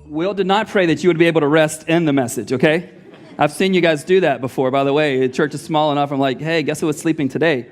Will did not pray that you would be able to rest in the message, okay? I've seen you guys do that before, by the way. The church is small enough, I'm like, hey, guess who was sleeping today?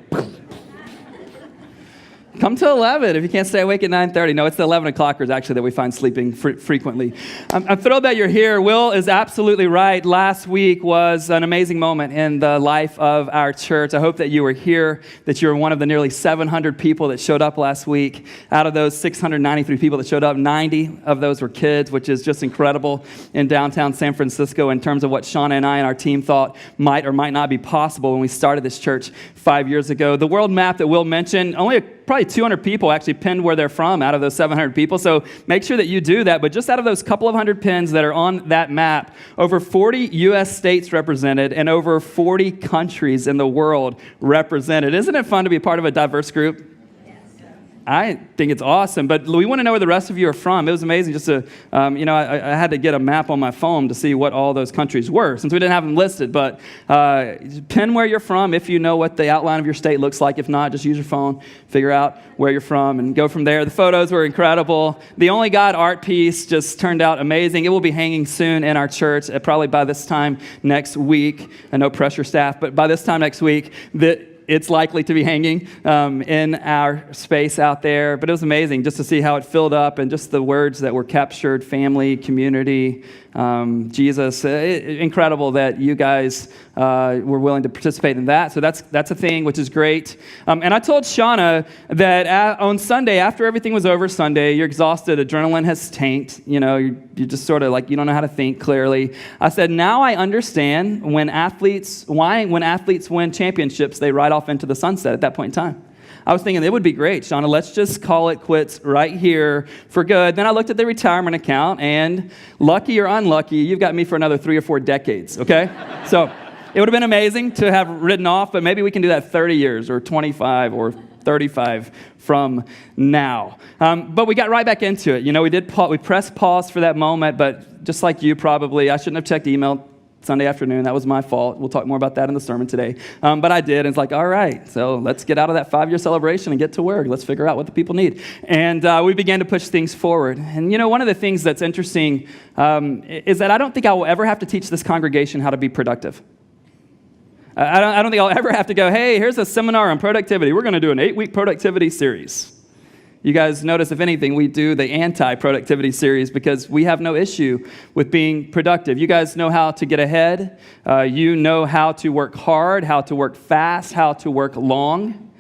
Come to 11 if you can't stay awake at 9:30. No, it's the 11 o'clockers, actually, that we find sleeping frequently. I'm thrilled that you're here. Will is absolutely right. Last week was an amazing moment in the life of our church. I hope that you were here, that you were one of the nearly 700 people that showed up last week. Out of those 693 people that showed up, 90 of those were kids, which is just incredible in downtown San Francisco in terms of what Shauna and I and our team thought might or might not be possible when we started this church 5 years ago. The world map that Will mentioned, probably 200 people actually pinned where they're from out of those 700 people, so make sure that you do that. But just out of those couple of hundred pins that are on that map, over 40 U.S. states represented and over 40 countries in the world represented. Isn't it fun to be part of a diverse group? I think it's awesome, but we want to know where the rest of you are from. It was amazing just to, I had to get a map on my phone to see what all those countries were, since we didn't have them listed, but pin where you're from if you know what the outline of your state looks like. If not, just use your phone, figure out where you're from, and go from there. The photos were incredible. The Only God art piece just turned out amazing. It will be hanging soon in our church, probably by this time next week. I know pressure staff, but by this time next week, it's likely to be hanging in our space out there. But it was amazing just to see how it filled up and just the words that were captured: family, community, Jesus. Incredible that you guys were willing to participate in that. So that's a thing, which is great. And I told Shauna that on Sunday, after everything was over Sunday, you're exhausted, adrenaline has tanked, you're just sort of like, you don't know how to think clearly. I said, now I understand when athletes win championships, they ride off into the sunset at that point in time. I was thinking it would be great, Shauna, let's just call it quits right here for good. Then I looked at the retirement account, and lucky or unlucky, you've got me for another 3 or 4 decades, okay? So it would have been amazing to have ridden off, but maybe we can do that 30 years or 25 or 35 from now. But we got right back into it. We pressed pause for that moment, but just like you probably, I shouldn't have checked email Sunday afternoon. That was my fault. We'll talk more about that in the sermon today. But I did. And it's like, all right, so let's get out of that 5-year celebration and get to work. Let's figure out what the people need. And we began to push things forward. And one of the things that's interesting is that I don't think I will ever have to teach this congregation how to be productive. I don't think I'll ever have to go, hey, here's a seminar on productivity. We're going to do an 8-week productivity series. You guys notice, if anything, we do the anti-productivity series because we have no issue with being productive. You guys know how to get ahead. You know how to work hard, how to work fast, how to work long.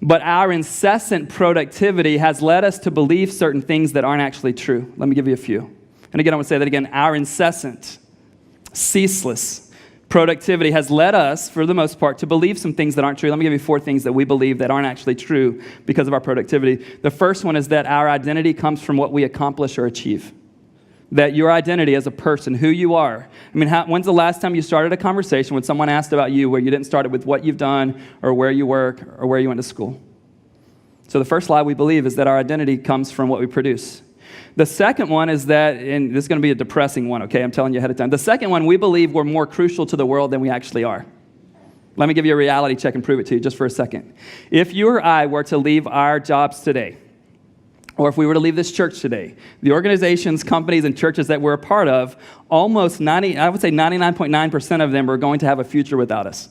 But our incessant productivity has led us to believe certain things that aren't actually true. Let me give you a few. And again, I want to say that again. Our incessant, ceaseless productivity has led us, for the most part, to believe some things that aren't true. Let me give you 4 things that we believe that aren't actually true because of our productivity. The first one is that our identity comes from what we accomplish or achieve. That your identity as a person, who you are. When's the last time you started a conversation when someone asked about you where you didn't start it with what you've done or where you work or where you went to school? So the first lie we believe is that our identity comes from what we produce. The second one is that, and this is going to be a depressing one, okay? I'm telling you ahead of time. The second one, we believe we're more crucial to the world than we actually are. Let me give you a reality check and prove it to you just for a second. If you or I were to leave our jobs today, or if we were to leave this church today, the organizations, companies, and churches that we're a part of, almost 99.9% of them are going to have a future without us.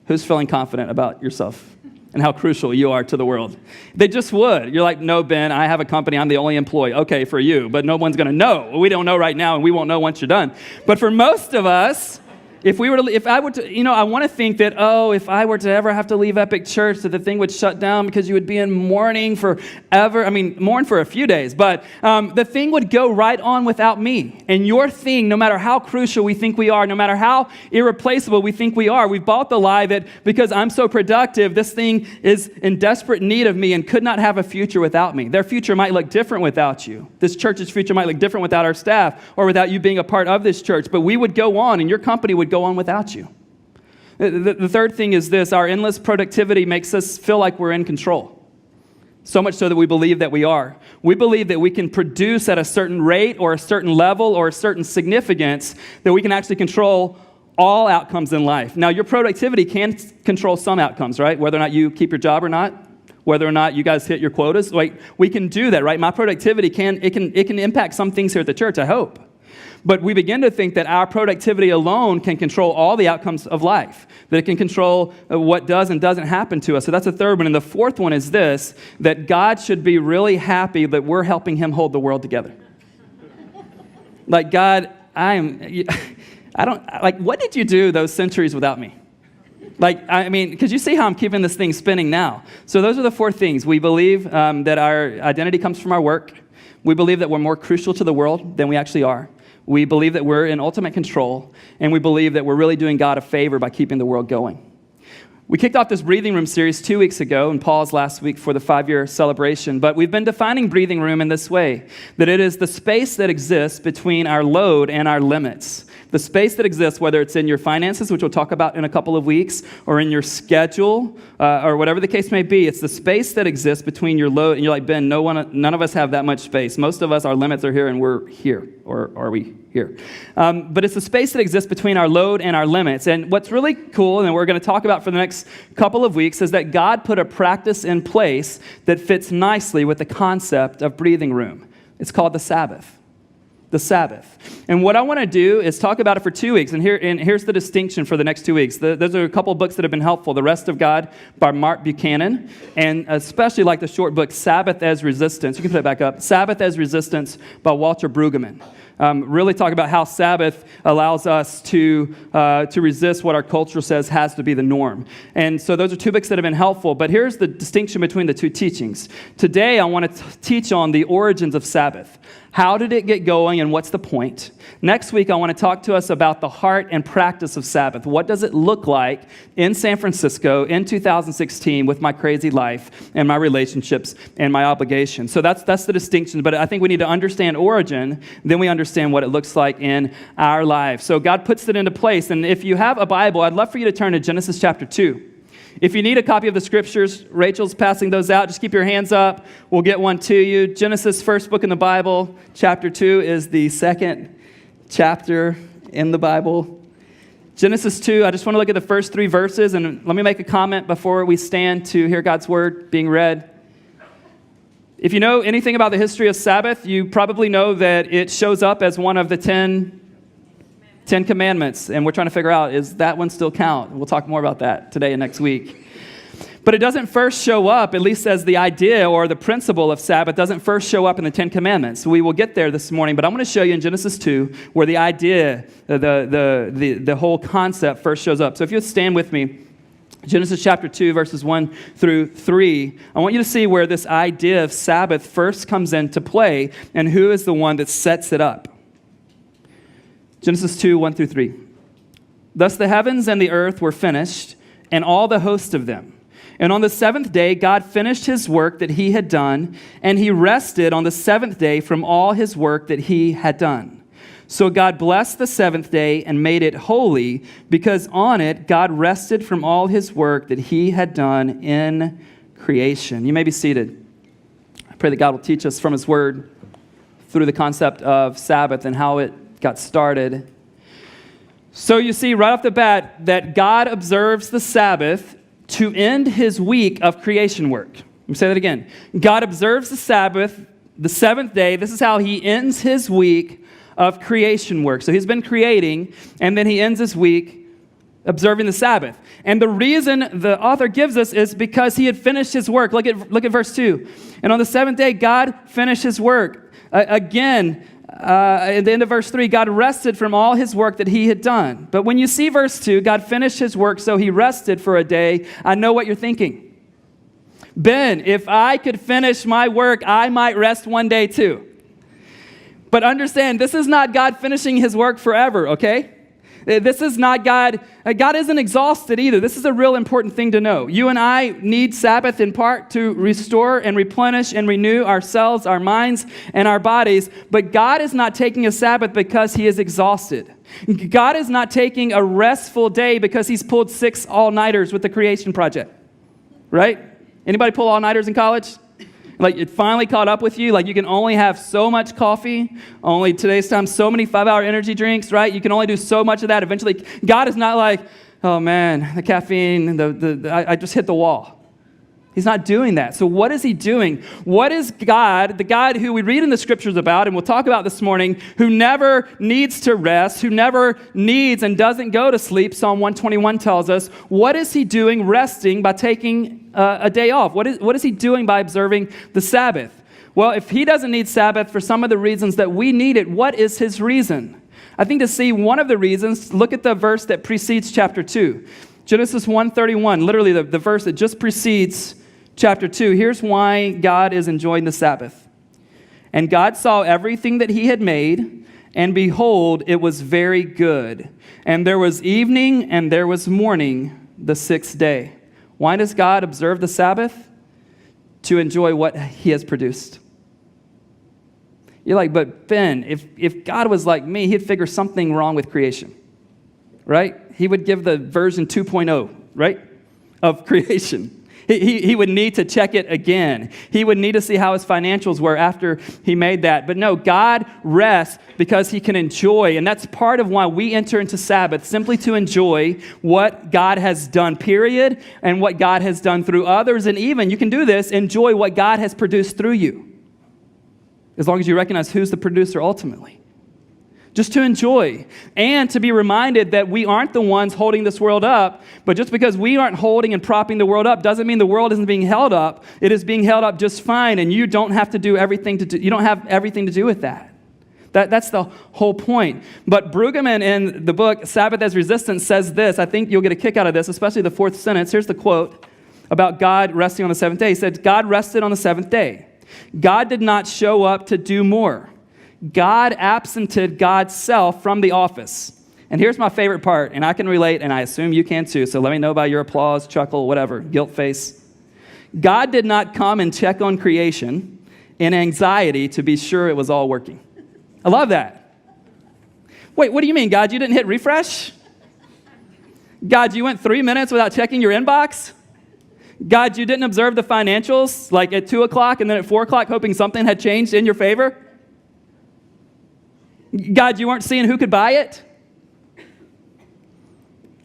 Who's feeling confident about yourself and how crucial you are to the world? They just would. You're like, no, Ben, I have a company. I'm the only employee. Okay, for you, but no one's going to know. We don't know right now, and we won't know once you're done. But for most of us, I want to think that, if I were to ever have to leave Epic Church, that the thing would shut down because you would be in mourning forever. Mourn for a few days, but the thing would go right on without me. And your thing, no matter how crucial we think we are, no matter how irreplaceable we think we are, we've bought the lie that because I'm so productive, this thing is in desperate need of me and could not have a future without me. Their future might look different without you. This church's future might look different without our staff or without you being a part of this church, but we would go on and your company would go on without you. The third thing is this: our endless productivity makes us feel like we're in control. So much so that we believe that we are. We believe that we can produce at a certain rate or a certain level or a certain significance, that we can actually control all outcomes in life. Now, your productivity can control some outcomes, right? Whether or not you keep your job or not, whether or not you guys hit your quotas. Like, we can do that, right? My productivity can impact some things here at the church, I hope. But we begin to think that our productivity alone can control all the outcomes of life, that it can control what does and doesn't happen to us. So that's the third one. And the fourth one is this, that God should be really happy that we're helping him hold the world together. Like, God, what did you do those centuries without me? Because you see how I'm keeping this thing spinning now. So those are the four things. We believe that our identity comes from our work. We believe that we're more crucial to the world than we actually are. We believe that we're in ultimate control, and we believe that we're really doing God a favor by keeping the world going. We kicked off this Breathing Room series 2 weeks ago, and Paul's last week for the 5-year celebration, but we've been defining breathing room in this way, that it is the space that exists between our load and our limits. The space that exists, whether it's in your finances, which we'll talk about in a couple of weeks, or in your schedule, or whatever the case may be, it's the space that exists between your load, and you're like, Ben, none of us have that much space. Most of us, our limits are here, and we're here, or are we here? But it's the space that exists between our load and our limits. And what's really cool, and we're going to talk about for the next couple of weeks, is that God put a practice in place that fits nicely with the concept of breathing room. It's called the Sabbath. The Sabbath. And what I want to do is talk about it for 2 weeks. And here's the distinction for the next 2 weeks. Those are a couple of books that have been helpful. The Rest of God by Mark Buchanan, and especially like the short book, Sabbath as Resistance. You can put it back up. Sabbath as Resistance by Walter Brueggemann. Really talk about how Sabbath allows us to resist what our culture says has to be the norm. And so those are 2 books that have been helpful. But here's the distinction between the 2 teachings. Today, I want to teach on the origins of Sabbath. How did it get going and what's the point? Next week, I want to talk to us about the heart and practice of Sabbath. What does it look like in San Francisco in 2016 with my crazy life and my relationships and my obligations? So that's the distinction. But I think we need to understand origin, then we understand what it looks like in our lives. So God puts it into place. And if you have a Bible, I'd love for you to turn to Genesis chapter 2. If you need a copy of the scriptures, Rachel's passing those out. Just keep your hands up. We'll get one to you. Genesis, first book in the Bible. Chapter 2 is the second chapter in the Bible. Genesis 2, I just want to look at the first 3 verses, and let me make a comment before we stand to hear God's word being read. If you know anything about the history of Sabbath, you probably know that it shows up as one of the 10 Commandments, and we're trying to figure out, is that one still count? We'll talk more about that today and next week. But it doesn't first show up, at least as the idea or the principle of Sabbath, doesn't first show up in the 10 Commandments. We will get there this morning, but I'm going to show you in Genesis 2 where the idea, the whole concept first shows up. So if you'll stand with me, Genesis chapter 2, verses 1 through 3, I want you to see where this idea of Sabbath first comes into play and who is the one that sets it up. Genesis 2, 1 through 3. Thus the heavens and the earth were finished, and all the host of them. And on the 7th day, God finished his work that he had done, and he rested on the 7th day from all his work that he had done. So God blessed the 7th day and made it holy, because on it God rested from all his work that he had done in creation. You may be seated. I pray that God will teach us from his word through the concept of Sabbath and how it got started. So you see right off the bat that God observes the Sabbath to end his week of creation work. Let me say that again. God observes the Sabbath, the 7th day. This is how he ends his week of creation work. So he's been creating, and then he ends his week observing the Sabbath. And the reason the author gives us is because he had finished his work. Look at verse 2. And on the 7th day, God finished his work. At the end of verse 3, God rested from all his work that he had done. But when you see verse 2, God finished his work, so he rested for a day. I know what you're thinking. Ben, if I could finish my work, I might rest one day too. But understand, this is not God finishing his work forever, okay? This is not God. God isn't exhausted either. This is a real important thing to know. You and I need Sabbath in part to restore and replenish and renew ourselves, our minds, and our bodies. But God is not taking a Sabbath because he is exhausted. God is not taking a restful day because he's pulled 6 all-nighters with the creation project. Right? Anybody pull all-nighters in college? Like it finally caught up with you. Like you can only have so much coffee, only today's time, so many 5-hour energy drinks, right? You can only do so much of that. Eventually, God is not like, oh man, the caffeine, I just hit the wall. He's not doing that. So what is he doing? What is God, the God who we read in the scriptures about, and we'll talk about this morning, who never needs to rest, who never needs and doesn't go to sleep, Psalm 121 tells us, what is he doing resting by taking a day off? What is he doing by observing the Sabbath? Well, if he doesn't need Sabbath for some of the reasons that we need it, what is his reason? I think to see one of the reasons, look at the verse that precedes chapter 2. Genesis 1:31, literally the verse that just precedes chapter 2. Here's why God is enjoying the Sabbath. And God saw everything that he had made, and behold, it was very good. And there was evening and there was morning the sixth day. Why does God observe the Sabbath? To enjoy what he has produced. You're like, but Ben, if God was like me, he'd figure something wrong with creation, right? He would give the version 2.0, right, of creation. He would need to check it again. He would need to see how his financials were after he made that. But no, God rests because he can enjoy. And that's part of why we enter into Sabbath, simply to enjoy what God has done, period, and what God has done through others. And even, you can do this, enjoy what God has produced through you, as long as you recognize who's the producer ultimately. Just to enjoy and to be reminded that we aren't the ones holding this world up, but just because we aren't holding and propping the world up doesn't mean the world isn't being held up. It is being held up just fine, and you don't have to do everything you don't have everything to do with that. That's the whole point. But Brueggemann in the book Sabbath as Resistance says this. I think you'll get a kick out of this, especially the fourth sentence. Here's the quote about God resting on the seventh day. He said, God rested on the seventh day. God did not show up to do more. God absented God's self from the office. And here's my favorite part, and I can relate, and I assume you can too, so let me know by your applause, chuckle, whatever, guilt face. God did not come and check on creation in anxiety to be sure it was all working. I love that. Wait, what do you mean, God? You didn't hit refresh? God, you went 3 minutes without checking your inbox? God, you didn't observe the financials, like at 2 o'clock and then at 4 o'clock, hoping something had changed in your favor? God, you weren't seeing who could buy it?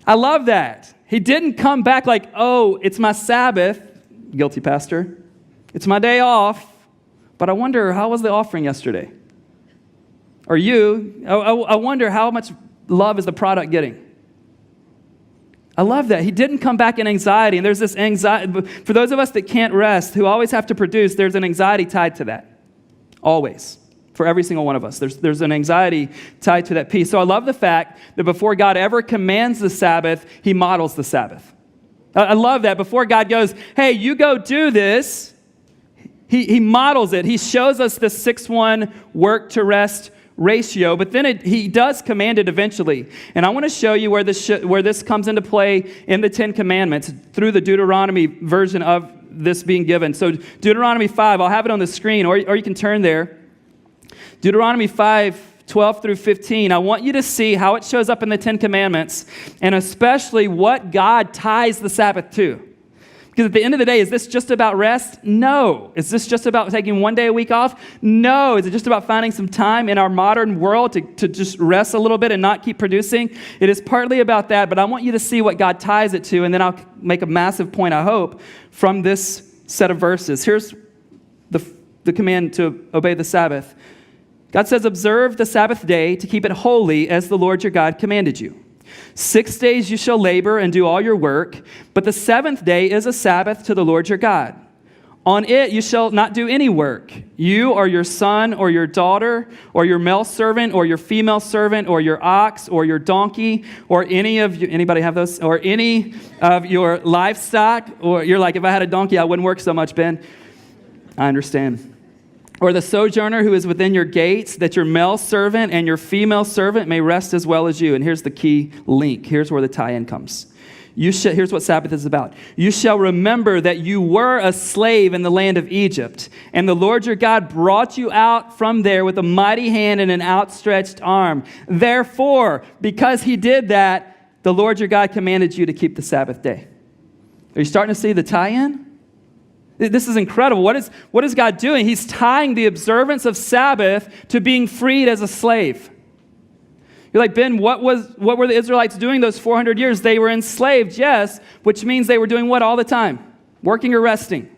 I love that. He didn't come back like, oh, it's my Sabbath, guilty pastor. It's my day off, but I wonder, how was the offering yesterday? Or I wonder how much love is the product getting? I love that. He didn't come back in anxiety, and there's this anxiety. For those of us that can't rest, who always have to produce, there's an anxiety tied to that. Always. For every single one of us. There's an anxiety tied to that piece. So I love the fact that before God ever commands the Sabbath, he models the Sabbath. I love that. Before God goes, hey, you go do this, he models it. He shows us the 6-1 work to rest ratio, but then he does command it eventually. And I want to show you where this comes into play in the Ten Commandments through the Deuteronomy version of this being given. So Deuteronomy 5, I'll have it on the screen, or you can turn there. Deuteronomy 5, 12 through 15. I want you to see how it shows up in the Ten Commandments, and especially what God ties the Sabbath to. Because at the end of the day, is this just about rest? No. Is this just about taking 1 day a week off? No. Is it just about finding some time in our modern world to just rest a little bit and not keep producing? It is partly about that, but I want you to see what God ties it to, and then I'll make a massive point, I hope, from this set of verses. Here's the command to obey the Sabbath. God says, observe the Sabbath day to keep it holy as the Lord your God commanded you. 6 days you shall labor and do all your work, but the seventh day is a Sabbath to the Lord your God. On it you shall not do any work, you or your son or your daughter or your male servant or your female servant or your ox or your donkey or any of you, anybody have those? Or any of your livestock. Or you're like, if I had a donkey, I wouldn't work so much, Ben. I understand. Or the sojourner who is within your gates, that your male servant and your female servant may rest as well as you. And here's the key link. Here's where the tie-in comes. Here's what Sabbath is about. You shall remember that you were a slave in the land of Egypt, and the Lord your God brought you out from there with a mighty hand and an outstretched arm. Therefore, because he did that, the Lord your God commanded you to keep the Sabbath day. Are you starting to see the tie-in? This is incredible. What is God doing? He's tying the observance of Sabbath to being freed as a slave. You're like, Ben, what were the Israelites doing those 400 years? They were enslaved, yes, which means they were doing what all the time? Working or resting?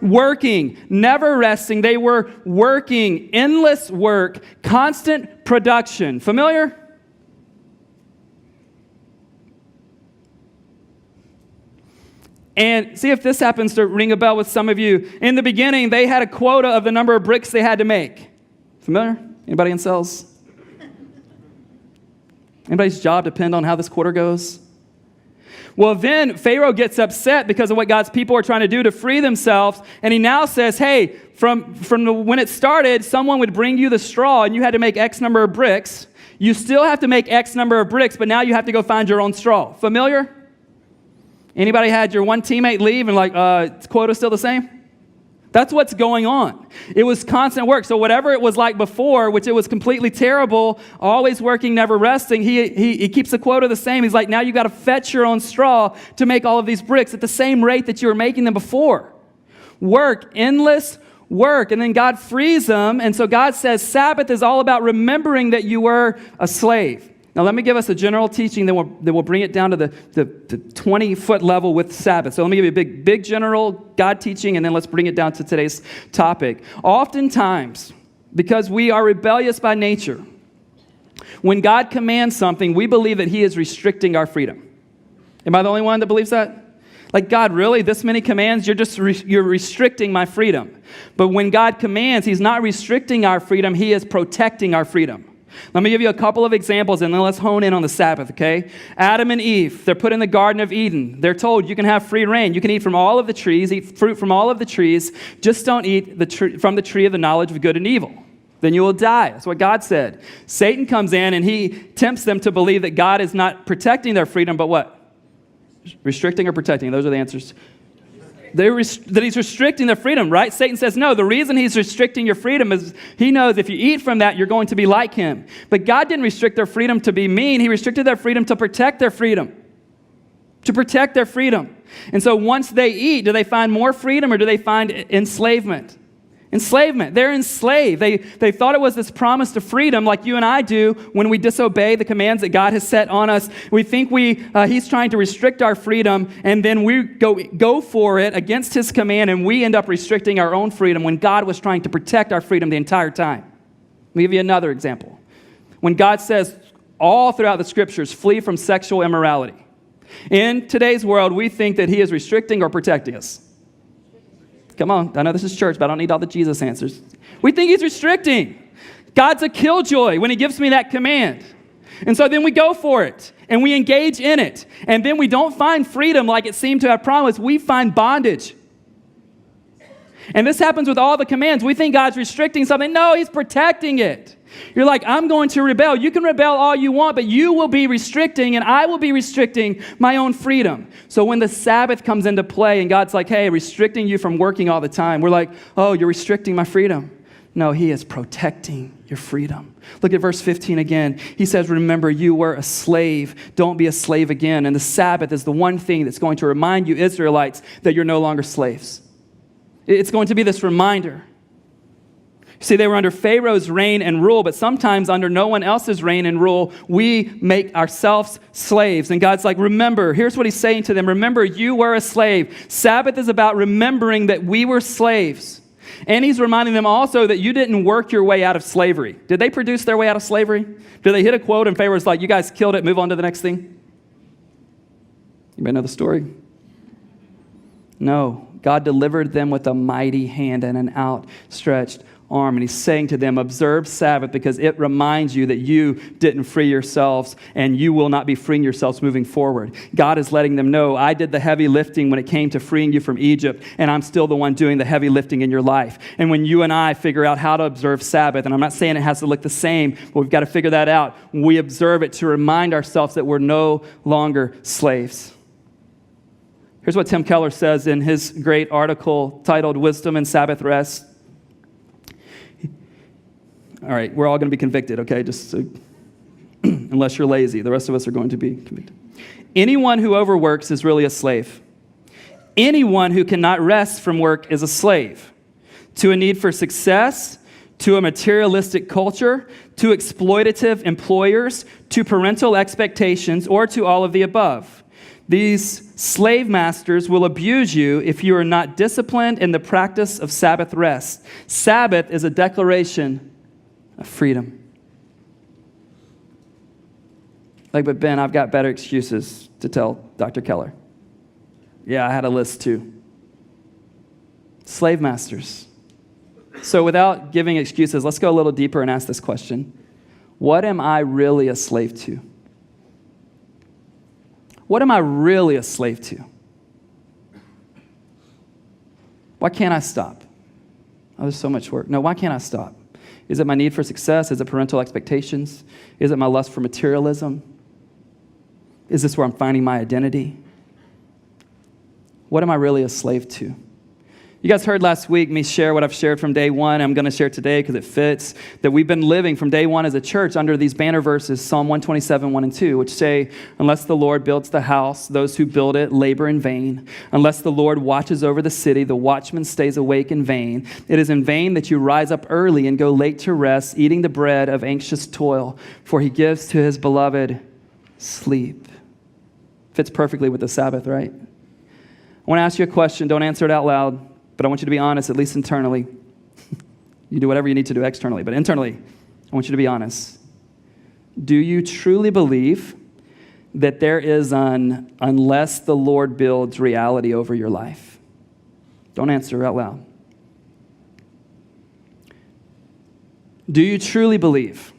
Working, never resting. They were working, endless work, constant production. Familiar? And see if this happens to ring a bell with some of you. In the beginning, they had a quota of the number of bricks they had to make. Familiar? Anybody in sales? Anybody's job depend on how this quarter goes? Well, then Pharaoh gets upset because of what God's people are trying to do to free themselves. And he now says, hey, from when it started, someone would bring you the straw and you had to make X number of bricks. You still have to make X number of bricks, but now you have to go find your own straw. Familiar? Anybody had your one teammate leave and quota still the same? That's what's going on. It was constant work. So whatever it was like before, which it was completely terrible, always working, never resting, he keeps the quota the same. He's like, now you got to fetch your own straw to make all of these bricks at the same rate that you were making them before. Work, endless work. And then God frees them. And so God says Sabbath is all about remembering that you were a slave. Now, let me give us a general teaching, then we'll bring it down to the 20-foot level with Sabbath. So let me give you a big general God teaching, and then let's bring it down to today's topic. Oftentimes, because we are rebellious by nature, when God commands something, we believe that he is restricting our freedom. Am I the only one that believes that? Like, God, really? This many commands? You're restricting my freedom. But when God commands, he's not restricting our freedom, he is protecting our freedom. Let me give you a couple of examples, and then let's hone in on the Sabbath, okay? Adam and Eve, they're put in the Garden of Eden. They're told you can have free reign. You can eat from all of the trees, eat fruit from all of the trees. Just don't eat from the tree of the knowledge of good and evil. Then you will die. That's what God said. Satan comes in, and he tempts them to believe that God is not protecting their freedom, but what? Restricting or protecting? Those are the answers. That he's restricting their freedom, right? Satan says, no, the reason he's restricting your freedom is he knows if you eat from that, you're going to be like him. But God didn't restrict their freedom to be mean. He restricted their freedom to protect their freedom. To protect their freedom. And so once they eat, do they find more freedom or do they find enslavement? Enslavement. They're enslaved. They thought it was this promise to freedom like you and I do when we disobey the commands that God has set on us. We think he's trying to restrict our freedom, and then we go for it against his command, and we end up restricting our own freedom when God was trying to protect our freedom the entire time. Let me give you another example. When God says all throughout the scriptures, flee from sexual immorality. In today's world, we think that he is restricting or protecting us. Come on, I know this is church, but I don't need all the Jesus answers. We think he's restricting. God's a killjoy when he gives me that command. And so then we go for it, and we engage in it. And then we don't find freedom like it seemed to have promised. We find bondage. And this happens with all the commands. We think God's restricting something. No, he's protecting it. You're like, I'm going to rebel. You can rebel all you want, but you will be restricting, and I will be restricting my own freedom. So when the Sabbath comes into play and God's like, hey, restricting you from working all the time, we're like, oh, you're restricting my freedom. No, he is protecting your freedom. Look at verse 15 again. He says, remember, you were a slave. Don't be a slave again. And the Sabbath is the one thing that's going to remind you Israelites that you're no longer slaves. It's going to be this reminder. See, they were under Pharaoh's reign and rule, but sometimes under no one else's reign and rule, we make ourselves slaves. And God's like, remember, here's what he's saying to them. Remember, you were a slave. Sabbath is about remembering that we were slaves. And he's reminding them also that you didn't work your way out of slavery. Did they produce their way out of slavery? Did they hit a quote and Pharaoh's like, you guys killed it, move on to the next thing? You may know the story. No, God delivered them with a mighty hand and an outstretched arm. And he's saying to them, observe Sabbath because it reminds you that you didn't free yourselves and you will not be freeing yourselves moving forward. God is letting them know, I did the heavy lifting when it came to freeing you from Egypt, and I'm still the one doing the heavy lifting in your life. And when you and I figure out how to observe Sabbath, and I'm not saying it has to look the same, but we've got to figure that out. We observe it to remind ourselves that we're no longer slaves. Here's what Tim Keller says in his great article titled Wisdom and Sabbath Rest. All right, we're all going to be convicted, okay? Just so, unless you're lazy. The rest of us are going to be convicted. Anyone who overworks is really a slave. Anyone who cannot rest from work is a slave to a need for success, to a materialistic culture, to exploitative employers, to parental expectations, or to all of the above. These slave masters will abuse you if you are not disciplined in the practice of Sabbath rest. Sabbath is a declaration of freedom. But Ben, I've got better excuses to tell Dr. Keller. Yeah, I had a list too. Slave masters. So without giving excuses, let's go a little deeper and ask this question. What am I really a slave to? What am I really a slave to? Why can't I stop? Oh, there's so much work. No, why can't I stop? Is it my need for success? Is it parental expectations? Is it my lust for materialism? Is this where I'm finding my identity? What am I really a slave to? You guys heard last week me share what I've shared from day one. I'm going to share today because it fits, that we've been living from day one as a church under these banner verses, Psalm 127, 1 and 2, which say, unless the Lord builds the house, those who build it labor in vain. Unless the Lord watches over the city, the watchman stays awake in vain. It is in vain that you rise up early and go late to rest, eating the bread of anxious toil, for he gives to his beloved sleep. Fits perfectly with the Sabbath, right? I want to ask you a question. Don't answer it out loud. But I want you to be honest, at least internally. You do whatever you need to do externally, but internally, I want you to be honest. Do you truly believe that there is an unless the Lord builds reality over your life? Don't answer out loud. Do you truly believe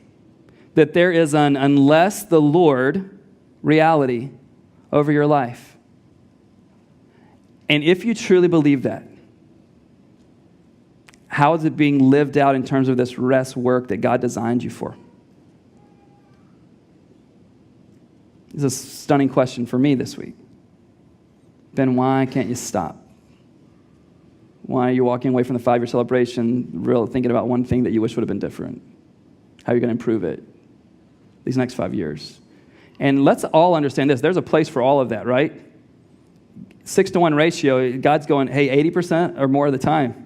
that there is an unless the Lord reality over your life? And if you truly believe that, how is it being lived out in terms of this rest work that God designed you for? It's a stunning question for me this week. Ben, why can't you stop? Why are you walking away from the 5-year celebration really thinking about one thing that you wish would have been different? How are you going to improve it these next 5 years? And let's all understand this. There's a place for all of that, right? 6-to-1 ratio, God's going, hey, 80% or more of the time,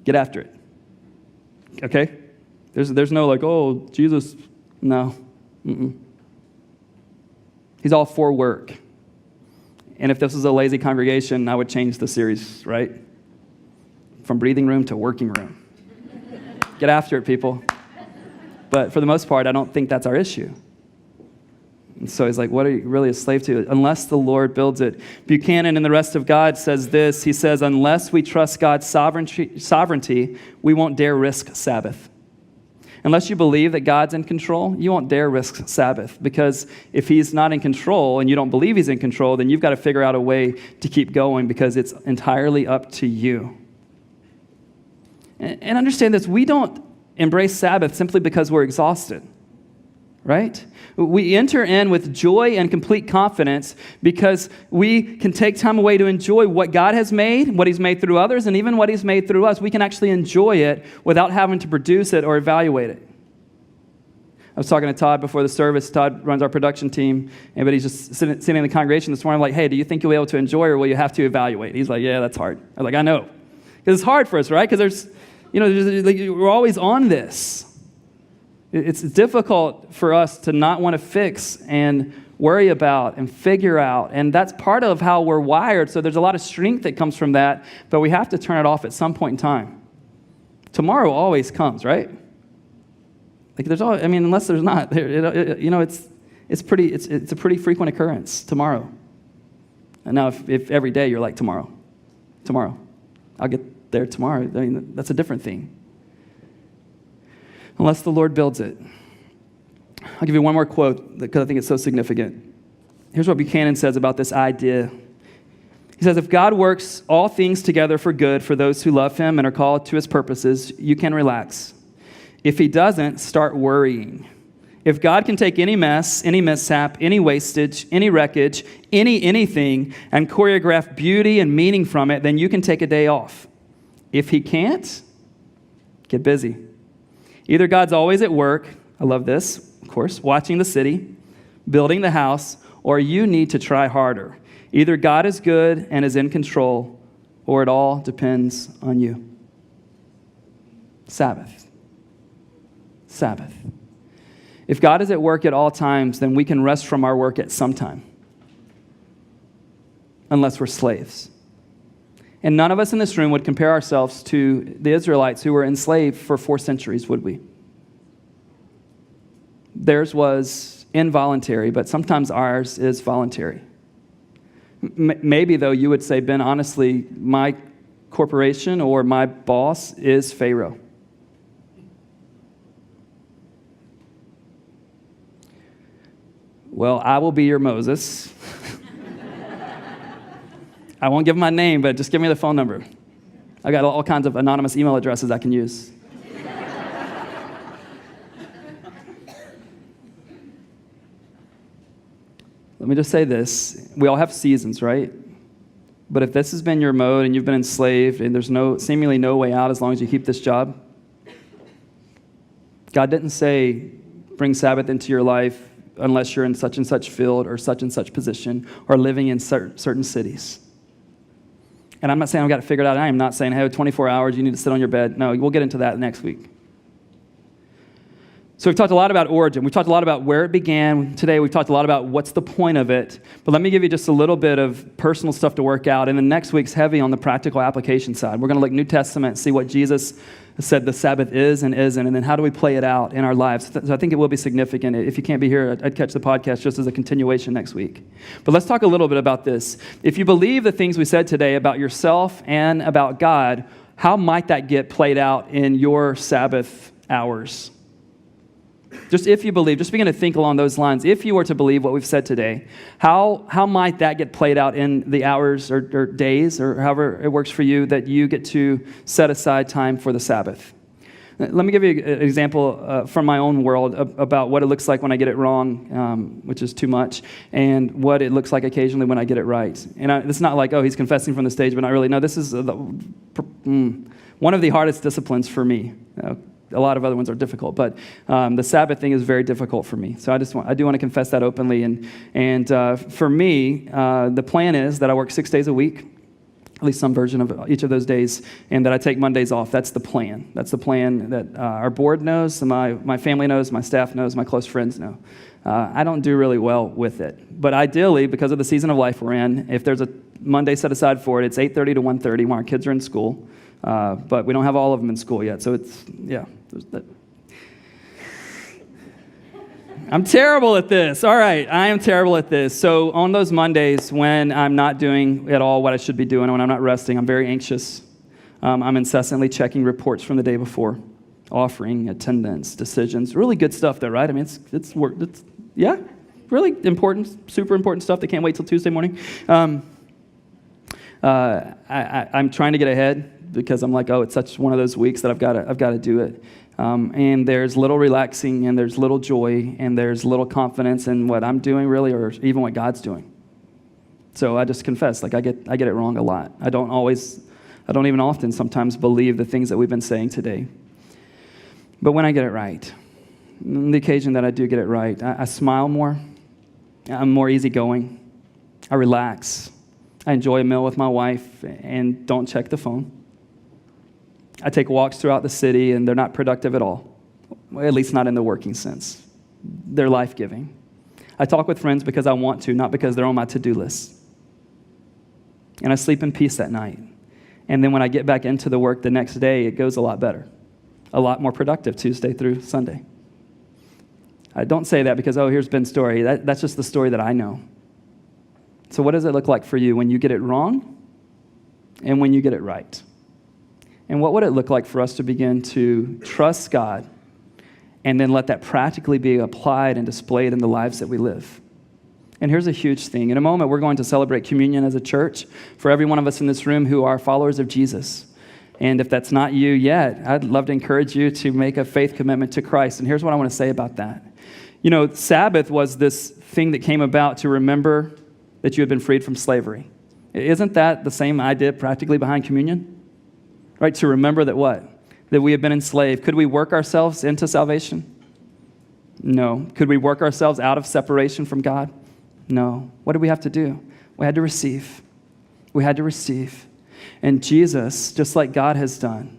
get after it. Okay? There's no like, oh, Jesus, no. Mm-mm. He's all for work. And if this was a lazy congregation, I would change the series, right? From breathing room to working room. Get after it, people. But for the most part, I don't think that's our issue. And so he's like, what are you really a slave to? Unless the Lord builds it. Buchanan and the rest of God says this. He says, unless we trust God's sovereignty, we won't dare risk Sabbath. Unless you believe that God's in control, you won't dare risk Sabbath. Because if he's not in control and you don't believe he's in control, then you've got to figure out a way to keep going because it's entirely up to you. And understand this, we don't embrace Sabbath simply because we're exhausted. Right? We enter in with joy and complete confidence because we can take time away to enjoy what God has made, what he's made through others, and even what he's made through us. We can actually enjoy it without having to produce it or evaluate it. I was talking to Todd before the service. Todd runs our production team, but he's just sitting in the congregation this morning. I'm like, hey, do you think you'll be able to enjoy or will you have to evaluate? He's like, yeah, that's hard. I was like, I know. Because it's hard for us, right? Because we're always on this. It's difficult for us to not want to fix and worry about and figure out. And that's part of how we're wired. So there's a lot of strength that comes from that. But we have to turn it off at some point in time. Tomorrow always comes, right? Like there's always, unless there's not, it's a pretty frequent occurrence tomorrow. And now if every day you're like tomorrow, I'll get there tomorrow. That's a different thing. Unless the Lord builds it. I'll give you one more quote because I think it's so significant. Here's what Buchanan says about this idea. He says, if God works all things together for good for those who love him and are called to his purposes, you can relax. If he doesn't, start worrying. If God can take any mess, any mishap, any wastage, any wreckage, anything, and choreograph beauty and meaning from it, then you can take a day off. If he can't, get busy. Either God's always at work, I love this, of course, watching the city, building the house, or you need to try harder. Either God is good and is in control, or it all depends on you. Sabbath. Sabbath. If God is at work at all times, then we can rest from our work at some time, unless we're slaves. And none of us in this room would compare ourselves to the Israelites who were enslaved for 4 centuries, would we? Theirs was involuntary, but sometimes ours is voluntary. Maybe, though, you would say, Ben, honestly, my corporation or my boss is Pharaoh. Well, I will be your Moses. I won't give him my name, but just give me the phone number. I got all kinds of anonymous email addresses I can use. Let me just say this. We all have seasons, right? But if this has been your mode and you've been enslaved and there's seemingly no way out as long as you keep this job, God didn't say bring Sabbath into your life unless you're in such and such field or such and such position or living in certain cities. And I'm not saying I've got it figured out. I am not saying, hey, 24 hours, you need to sit on your bed. No, we'll get into that next week. So we've talked a lot about origin. We've talked a lot about where it began. Today we've talked a lot about what's the point of it. But let me give you just a little bit of personal stuff to work out. And then next week's heavy on the practical application side. We're going to look New Testament, see what Jesus said the Sabbath is and isn't, and then how do we play it out in our lives. So I think it will be significant. If you can't be here, I'd catch the podcast just as a continuation next week. But let's talk a little bit about this. If you believe the things we said today about yourself and about God, how might that get played out in your Sabbath hours? Just if you believe, just begin to think along those lines. If you were to believe what we've said today, how might that get played out in the hours or days or however it works for you that you get to set aside time for the Sabbath? Let me give you an example from my own world about what it looks like when I get it wrong, which is too much, and what it looks like occasionally when I get it right. And it's not like, oh, he's confessing from the stage, but not really. No, this is one of the hardest disciplines for me. A lot of other ones are difficult, but the Sabbath thing is very difficult for me. So I do want to confess that openly. And for me, the plan is that I work 6 days a week, at least some version of each of those days, and that I take Mondays off. That's the plan. That's the plan that our board knows, my family knows, my staff knows, my close friends know. I don't do really well with it. But ideally, because of the season of life we're in, if there's a Monday set aside for it, it's 8:30 to 1:30 when our kids are in school. But we don't have all of them in school yet, so it's, yeah. I'm terrible at this. All right, I am terrible at this. So on those Mondays when I'm not doing at all what I should be doing, when I'm not resting, I'm very anxious. I'm incessantly checking reports from the day before, offering, attendance, decisions. Really good stuff though, right? I mean, it's work. Yeah, really important, super important stuff that can't wait till Tuesday morning. I'm trying to get ahead because I'm like, oh, it's such one of those weeks that I've got to do it. And there's little relaxing, and there's little joy, and there's little confidence in what I'm doing really, or even what God's doing. So I just confess, like I get it wrong a lot. I don't even often sometimes believe the things that we've been saying today. But when I get it right, on the occasion that I do get it right, I smile more. I'm more easygoing. I relax. I enjoy a meal with my wife and don't check the phone. I take walks throughout the city, and they're not productive at all, well, at least not in the working sense. They're life-giving. I talk with friends because I want to, not because they're on my to-do list. And I sleep in peace that night. And then when I get back into the work the next day, it goes a lot better, a lot more productive Tuesday through Sunday. I don't say that because, oh, here's Ben's story. That's just the story that I know. So what does it look like for you when you get it wrong and when you get it right? And what would it look like for us to begin to trust God and then let that practically be applied and displayed in the lives that we live? And here's a huge thing. In a moment, we're going to celebrate communion as a church for every one of us in this room who are followers of Jesus. And if that's not you yet, I'd love to encourage you to make a faith commitment to Christ. And here's what I want to say about that. You know, Sabbath was this thing that came about to remember that you had been freed from slavery. Isn't that the same idea practically behind communion? Right, to remember that what? That we have been enslaved. Could we work ourselves into salvation? No. Could we work ourselves out of separation from God? No. What do we have to do? We had to receive. We had to receive. And Jesus, just like God has done,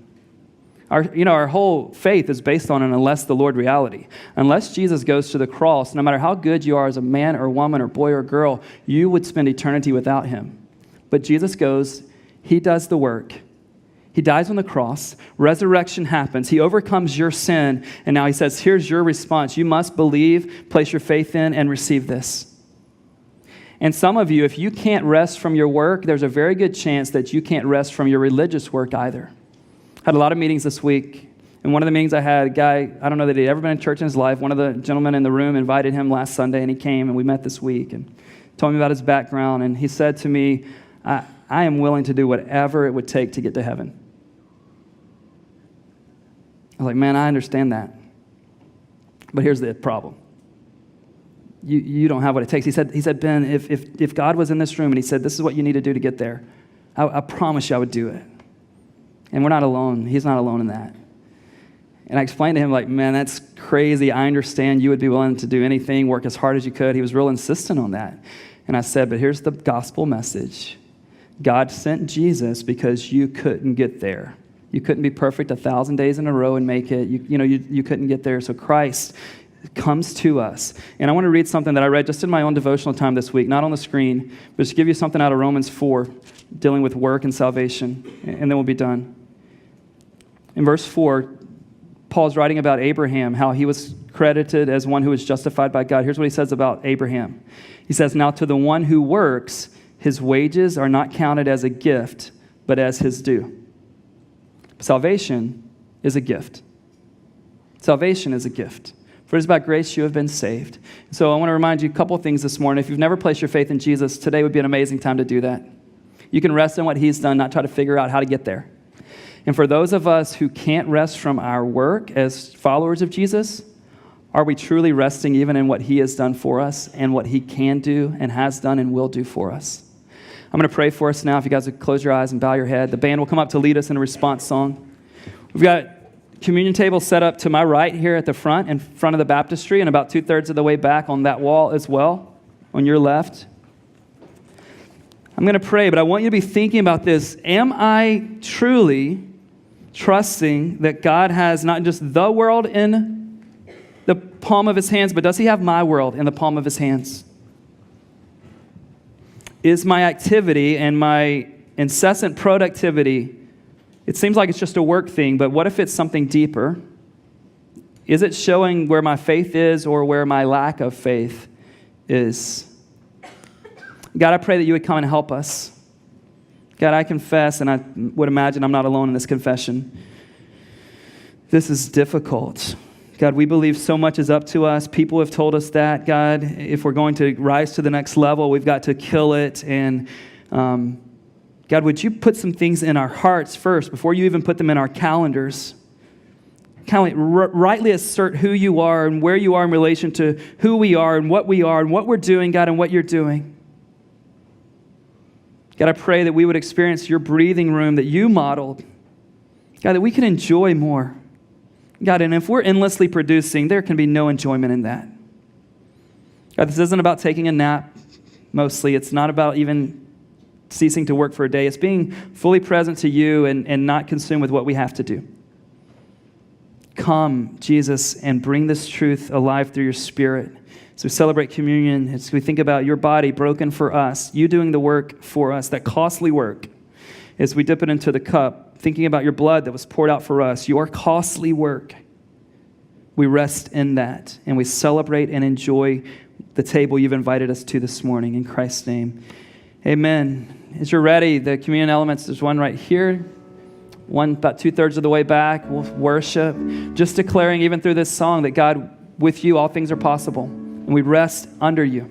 our whole faith is based on an unless the Lord reality. Unless Jesus goes to the cross, no matter how good you are as a man or woman or boy or girl, you would spend eternity without him. But Jesus goes, he does the work. He dies on the cross. Resurrection happens. He overcomes your sin. And now he says, here's your response. You must believe, place your faith in, and receive this. And some of you, if you can't rest from your work, there's a very good chance that you can't rest from your religious work either. I had a lot of meetings this week. And one of the meetings I had, a guy, I don't know that he'd ever been in church in his life. One of the gentlemen in the room invited him last Sunday, and he came, and we met this week and told me about his background. And he said to me, I am willing to do whatever it would take to get to heaven. I was like, man, I understand that. But here's the problem. You don't have what it takes. He said, Ben, if God was in this room and he said, this is what you need to do to get there, I promise you I would do it. And we're not alone. He's not alone in that. And I explained to him, like, man, that's crazy. I understand you would be willing to do anything, work as hard as you could. He was real insistent on that. And I said, but here's the gospel message. God sent Jesus because you couldn't get there. You couldn't be perfect 1,000 days in a row and make it. You couldn't get there. So Christ comes to us. And I want to read something that I read just in my own devotional time this week, not on the screen, but just give you something out of Romans 4, dealing with work and salvation, and then we'll be done. In verse 4, Paul's writing about Abraham, how he was credited as one who was justified by God. Here's what he says about Abraham. He says, now to the one who works, his wages are not counted as a gift, but as his due. Salvation is a gift. Salvation is a gift. For it is by grace you have been saved. So I want to remind you a couple of things this morning. If you've never placed your faith in Jesus, today would be an amazing time to do that. You can rest in what he's done, not try to figure out how to get there. And for those of us who can't rest from our work as followers of Jesus, are we truly resting even in what he has done for us and what he can do and has done and will do for us? I'm going to pray for us now. If you guys would close your eyes and bow your head. The band will come up to lead us in a response song. We've got communion table set up to my right here at the front, in front of the baptistry, and about 2/3 of the way back on that wall as well, on your left. I'm going to pray, but I want you to be thinking about this. Am I truly trusting that God has not just the world in the palm of his hands, but does he have my world in the palm of his hands? Is my activity and my incessant productivity, it seems like it's just a work thing, but what if it's something deeper? Is it showing where my faith is or where my lack of faith is? God, I pray that you would come and help us. God, I confess, and I would imagine I'm not alone in this confession. This is difficult. God, we believe so much is up to us. People have told us that, God, if we're going to rise to the next level, we've got to kill it. And God, would you put some things in our hearts first before you even put them in our calendars? Kind of rightly assert who you are and where you are in relation to who we are and what we're doing, God, and what you're doing. God, I pray that we would experience your breathing room that you modeled. God, that we can enjoy more. God, and if we're endlessly producing, there can be no enjoyment in that. God, this isn't about taking a nap, mostly. It's not about even ceasing to work for a day. It's being fully present to you and not consumed with what we have to do. Come, Jesus, and bring this truth alive through your Spirit. As we celebrate communion, as we think about your body broken for us, you doing the work for us, that costly work, as we dip it into the cup, thinking about your blood that was poured out for us, your costly work, we rest in that, and we celebrate and enjoy the table you've invited us to this morning. In Christ's name, amen. As you're ready, the communion elements, there's one right here, one about 2/3 of the way back. We'll worship, just declaring even through this song that God, with you, all things are possible. And we rest under you.